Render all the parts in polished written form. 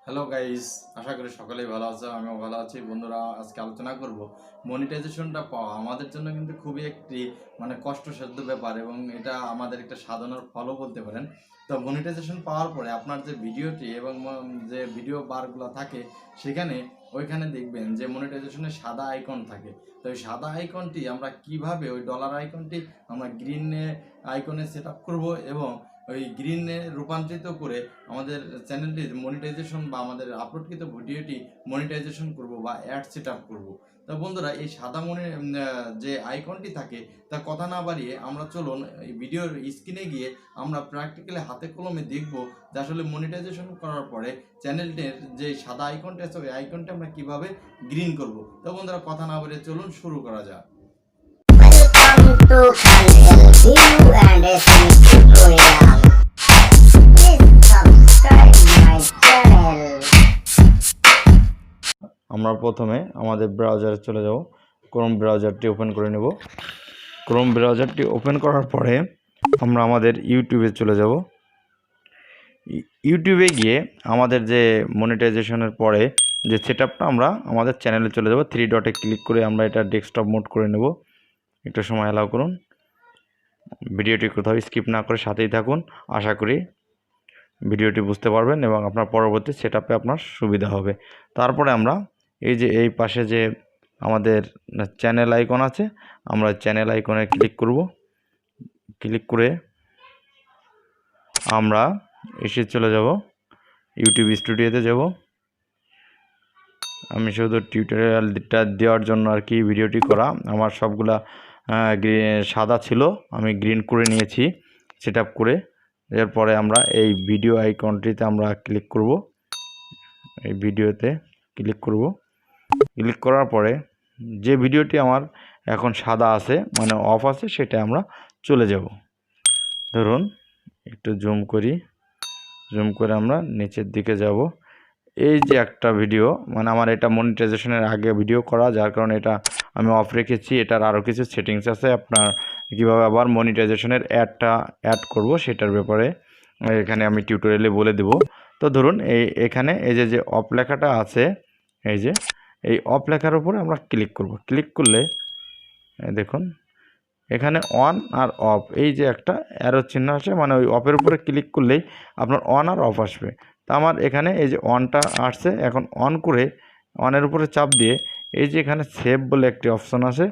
Hello guys, আশা করি সকলেই ভালো আছো। আমিও ভালো আছি। বন্ধুরা, আজকে আলোচনা করব মনিটাইজেশনটা পাওয়া আমাদের জন্য কিন্তু খুবই একটি কষ্টসাধ্য ব্যাপার এবং এটা আমাদের একটা সাধনার ফলও বলতে পারেন। তো মনিটাইজেশন পাওয়ার পরে আপনার যে ভিডিওটি এবং যে ভিডিও বারগুলো থাকে সেখানে ওইখানে দেখবেন যে মনিটাইজেশনের সাদা আইকন থাকে। তো ওই সাদা আইকনটি আমরা কিভাবে ওই ডলার আইকনটি আমরা গ্রিনে আইকনে সেট আপ করবো এবং ওই গ্রিনে রূপান্তরিত করে আমাদের চ্যানেলটি মনিটাইজেশন বা আমাদের আপলোডকৃত ভিডিওটি মনিটাইজেশন করব বা অ্যাড সেট আপ করবো। তো বন্ধুরা, এই সাদা যে আইকনটি থাকে তা কথা না বাড়িয়ে আমরা চলুন এই ভিডিওর স্ক্রিনে গিয়ে আমরা প্র্যাকটিক্যালি হাতে কলমে দেখব যে আসলে মনিটাইজেশন করার পরে চ্যানেলটির যে সাদা আইকনটি আছে ওই আইকনটি আমরা কীভাবে গ্রিন করব। তো বন্ধুরা, কথা না বাড়িয়ে চলুন শুরু করা যাক। আমরা প্রথমে আমাদের ব্রাউজারে চলে যাব। ক্রোম ব্রাউজারটি ওপেন করে নেব। ক্রোম ব্রাউজারটি ওপেন করার পরে আমরা আমাদের ইউটিউবে চলে যাব। ইউটিউবে গিয়ে আমাদের যে মনিটাইজেশনের পরে যে সেটআপটা আমরা আমাদের চ্যানেলে চলে যাব। 3 ডটে ক্লিক করে আমরা এটা ডেস্কটপ মোড করে নেব। একটু সময় অ্যালাউ করুন। ভিডিওটি কোথাও স্কিপ না করে সাথেই থাকুন। আশা করি ভিডিওটি বুঝতে পারবেন এবং আপনার পরবর্তী সেটআপে আপনার সুবিধা হবে। তারপরে আমরা এই পাশে যে আমাদের চ্যানেল আইকন আছে, আমরা চ্যানেল আইকনে ক্লিক করব। ক্লিক করে আমরা এসে চলে যাব ইউটিউব স্টুডিওতে যাব। আমি শুধু টিউটোরিয়ালটা দেওয়ার জন্য আর কি ভিডিওটি করা। আমার সবগুলা সাদা ছিল, আমি গ্রিন করে নিয়েছি সেটআপ করে। এরপরে আমরা এই ভিডিও আইকনটিতে আমরা ক্লিক করব। এই ভিডিওতে ক্লিক করব। ক্লিক করার পরে যে ভিডিওটি আমার এখন সাদা আছে মানে অফ আছে সেটা আমরা চলে যাব। ধরুন একটু জুম করি, জুম করে আমরা নিচের দিকে যাব। এই যে একটা ভিডিও মানে আমার এটা মনিটাইজেশনের আগে ভিডিও করা, যার কারণে এটা আমি অফ রেখেছি। এটার আরও কিছু সেটিংস আছে, আপনার কীভাবে আবার মনিটাইজেশনের অ্যাড করব সেটার ব্যাপারে এখানে আমি টিউটোরিয়ালে বলে দেব। তো ধরুন এখানে এই যে অফ লেখাটা আছে, এই অফ লেখার উপরে আমরা ক্লিক করব। ক্লিক করলে দেখুন এখানে অন আর অফ এই যে একটা অ্যারো চিহ্ন আছে, মানে ওই অফের উপরে ক্লিক করলেই আপনার অন আর অফ আসবে। তা আমার এখানে এই যে অনটা আসছে, এখন অন করে অনের উপরে চাপ দিয়ে এই যে এখানে সেভ বলে একটি অপশন আছে,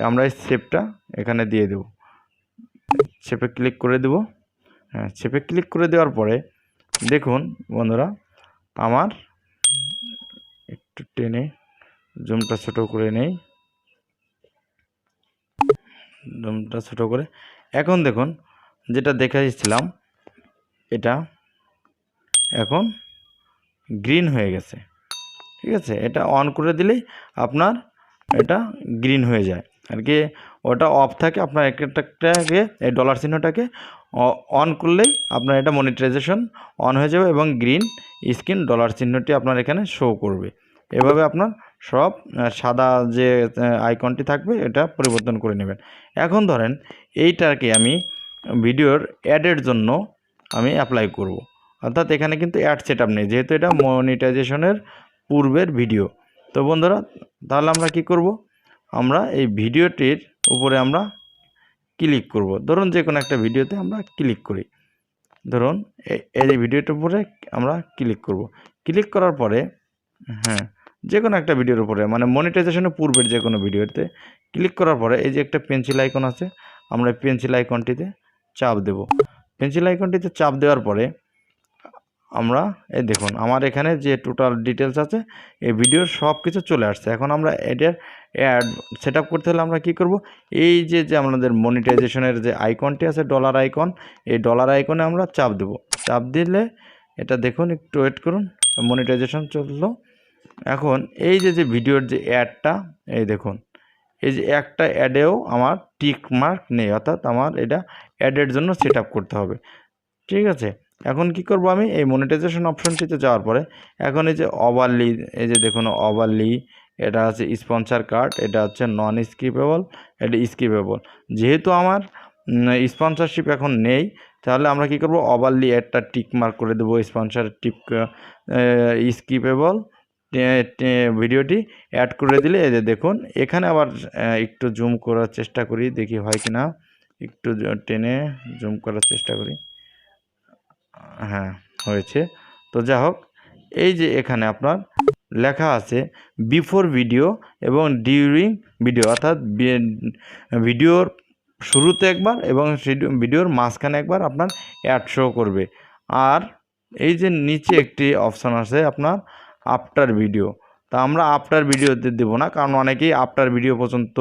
আমরা এই সেভটা এখানে দিয়ে দেব। সেভে ক্লিক করে দেব। হ্যাঁ, সেভে ক্লিক করে দেওয়ার পরে দেখুন বন্ধুরা, আমার একটু টেনে জুমটা ছোটো করে নেই, জুমটা ছোটো করে। এখন দেখুন যেটা দেখাচ্ছিলাম এটা এখন গ্রিন হয়ে গেছে। ঠিক আছে, এটা অন করে দিলেই আপনার এটা গ্রিন হয়ে যায় আর কি। ওটা অফ থাকে, আপনার একটাকে এই ডলার চিহ্নটাকে অন করলেই আপনার এটা মনিটাইজেশন অন হয়ে যাবে এবং গ্রিন স্ক্রিন ডলার চিহ্নটি আপনার এখানে শো করবে। এভাবে আপনার সব সাদা যে আইকনটি থাকবে এটা পরিবর্তন করে নেবেন। এখন ধরেন এইটাকে আমি ভিডিওর অ্যাডের জন্য আমি অ্যাপ্লাই করব। অর্থাৎ এখানে কিন্তু অ্যাড সেটআপ নেই, যেহেতু এটা মনিটাইজেশনের পূর্বের ভিডিও। তো বন্ধুরা, তাহলে আমরা কি করব, আমরা এই ভিডিওটির উপরে আমরা ক্লিক করব। ধরুন যে কোনো একটা ভিডিওতে আমরা ক্লিক করি। ধরুন এই ভিডিওটার উপরে আমরা ক্লিক করব। ক্লিক করার পরে হ্যাঁ, যে কোনো একটা ভিডিওর উপরে মানে মনিটাইজেশনের পূর্বের যে কোনো ভিডিওতে ক্লিক করার পরে এই যে একটা পেন্সিল আইকন আছে, আমরা পেন্সিল আইকনটিতে চাপ দেব। পেন্সিল আইকনটিতে চাপ দেওয়ার পরে আমরা এই দেখুন আমার এখানে যে টোটাল ডিটেলস আছে এই ভিডিওর সব কিছু চলে আসছে। এখন আমরা এটার অ্যাড সেট আপ করতে হলে আমরা কি করব, এই যে আমাদের মনিটাইজেশনের যে আইকনটি আছে ডলার আইকন, এই ডলার আইকনে আমরা চাপ দেব। চাপ দিলে এটা দেখুন, একটু ওয়েট করুন, মনিটাইজেশন চললো। এখন এই যে ভিডিওর যে অ্যাডটা, এই দেখুন এই যে একটা অ্যাডেও আমার টিক মার্ক নেই, অর্থাৎ আমার এটা অ্যাডের জন্য সেট আপ করতে হবে। ঠিক আছে, এখন কি করব, আমি এই মনিটাইজেশন অপশনটিতে যাওয়ার পরে এখন এই যে ওভারলি, এই যে দেখুন ওভারলি, এটা আছে স্পন্সর কার্ড, এটা হচ্ছে নন স্কিপেবল, এটা স্কিপেবল। যেহেতু আমার স্পন্সরশিপ এখন নেই, তাহলে আমরা কি করব, ওভারলি একটা টিক মার্ক করে দেবো, স্পন্সর টিপ স্কিপেবল ভিডিওটি অ্যাড করে দিলে এই যে দেখুন এখানে আবার একটু জুম করার চেষ্টা করি, দেখি হয় কি না, একটু টেনে জুম করার চেষ্টা করি। হ্যাঁ, হয়েছে। তো যা হোক, এই যে এখানে আপনার লেখা আছে বিফোর ভিডিও এবং ডিউরিং ভিডিও, অর্থাৎ ভিডিওর শুরুতে একবার এবং ভিডিওর মাঝখানে একবার আপনার অ্যাড শো করবে। আর এই যে নিচে একটি অপশান আছে আপনার আফটার ভিডিও, তা আমরা আফটার ভিডিওতে দেবো না, কারণ অনেকেই আফটার ভিডিও পর্যন্ত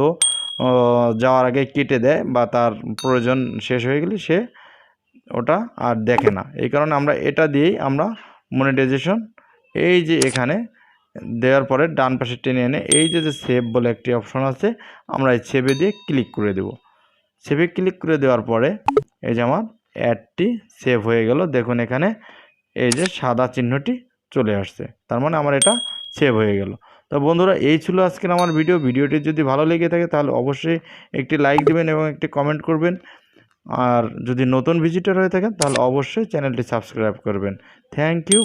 যাওয়ার আগে কেটে দেয় বা তার প্রয়োজন শেষ হয়ে গেলে সে ওটা আর দেখে না। এই কারণে আমরা এটা দিয়েই আমরা মনিটাইজেশন, এই যে এখানে দেওয়ার পরে ডান পাশে টেনে এনে এই যে সেভ বলে একটি অপশন আছে, আমরা এই সেভে দিয়ে ক্লিক করে দেব। সেভে ক্লিক করে দেওয়ার পরে এই যে আমার অ্যাডটি সেভ হয়ে গেল। দেখুন এখানে এই যে সাদা চিহ্নটি চলে আসছে, তার মানে আমার এটা সেভ হয়ে গেল। তো বন্ধুরা, এই ছিল আজকের আমার ভিডিওটি যদি ভালো লেগে থাকে তাহলে অবশ্যই একটি লাইক দেবেন এবং একটি কমেন্ট করবেন। আর যদি নতুন ভিজিটর হয়ে থাকেন তাহলে অবশ্যই চ্যানেলটি সাবস্ক্রাইব করবেন। Thank you.